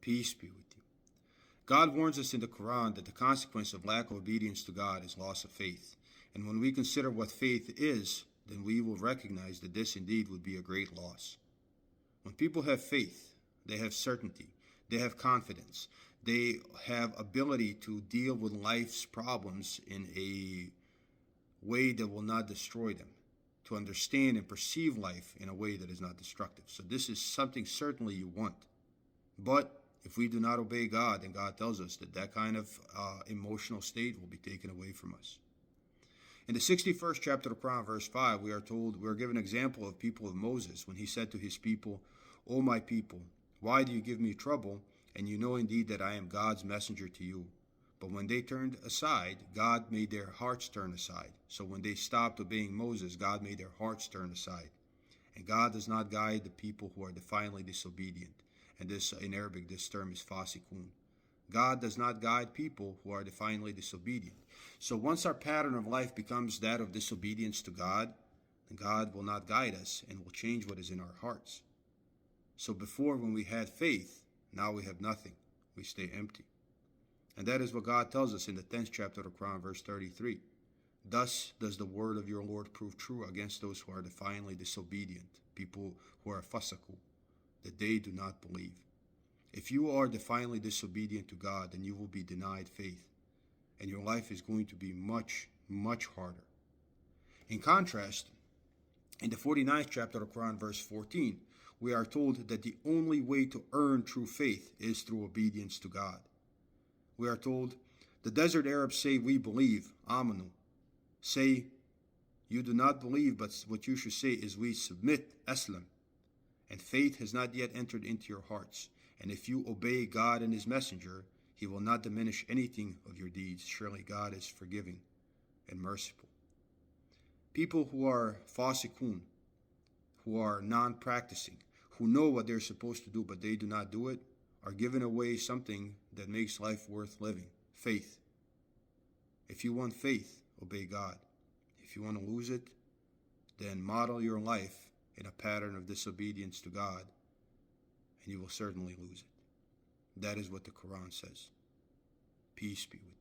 Peace be with you. God warns us in the Quran that the consequence of lack of obedience to God is loss of faith. And when we consider what faith is, then we will recognize that this indeed would be a great loss. When people have faith, they have certainty, they have confidence, they have ability to deal with life's problems in a way that will not destroy them, to understand and perceive life in a way that is not destructive. So this is something certainly you want. But if we do not obey God, then God tells us that that kind of emotional state will be taken away from us. In the 61st chapter of the Quran, verse 5, we are given an example of people of Moses when he said to his people, O my people, why do you give me trouble? And you know indeed that I am God's messenger to you. But when they turned aside, God made their hearts turn aside. So when they stopped obeying Moses, God made their hearts turn aside. And God does not guide the people who are defiantly disobedient. And this, in Arabic, this term is fasikun. God does not guide people who are defiantly disobedient. So once our pattern of life becomes that of disobedience to God, then God will not guide us and will change what is in our hearts. So before, when we had faith, now we have nothing. We stay empty. And that is what God tells us in the 10th chapter of the Quran, verse 33. Thus does the word of your Lord prove true against those who are defiantly disobedient, people who are fasaku, that they do not believe. If you are defiantly disobedient to God, then you will be denied faith, and your life is going to be much, much harder. In contrast, in the 49th chapter of the Quran, verse 14, we are told that the only way to earn true faith is through obedience to God. We are told, the desert Arabs say, we believe, amanu. Say, you do not believe, but what you should say is, we submit, aslam. And faith has not yet entered into your hearts. And if you obey God and his messenger, he will not diminish anything of your deeds. Surely God is forgiving and merciful. People who are fasikun, who are non-practicing, who know what they're supposed to do but they do not do it, are giving away something that makes life worth living, faith. If you want faith, obey God. If you want to lose it, then model your life in a pattern of disobedience to God, and you will certainly lose it. That is what the Quran says. Peace be with you.